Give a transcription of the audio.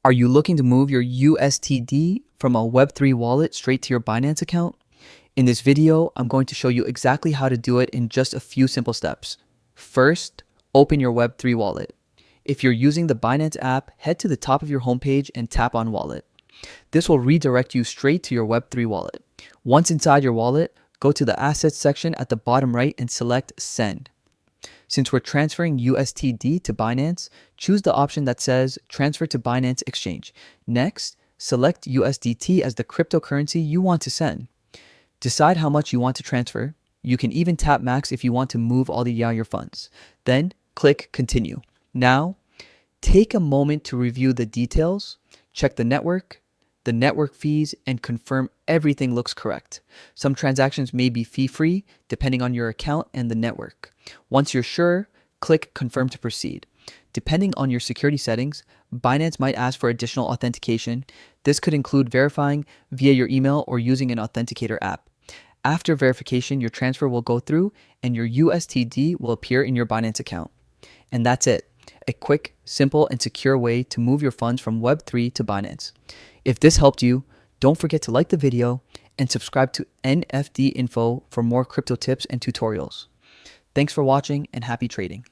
Are you looking to move your USTD from a Web3 wallet straight to your Binance account? In this video, I'm going to show you exactly how to do it in just a few simple steps. First, open your Web3 wallet. If you're using the Binance app, head to the top of your homepage and tap on Wallet. This will redirect you straight to your Web3 wallet. Once inside your wallet, go to the Assets section at the bottom right and select Send. Since we're transferring USTD to Binance, choose the option that says Transfer to Binance Exchange. Next, select USDT as the cryptocurrency you want to send. Decide how much you want to transfer. You can even tap max if you want to move all your funds. Then, click Continue. Now, take a moment to review the details, check the network fees, and confirm everything looks correct. Some transactions may be fee-free depending on your account and the network. Once you're sure, click Confirm to proceed. Depending on your security settings, Binance might ask for additional authentication. This could include verifying via your email or using an authenticator app. After verification, your transfer will go through and your USTD will appear in your Binance account. And that's it. A quick, simple, and secure way to move your funds from Web3 to Binance. If this helped you, don't forget to like the video and subscribe to NFD Info for more crypto tips and tutorials. Thanks for watching and happy trading.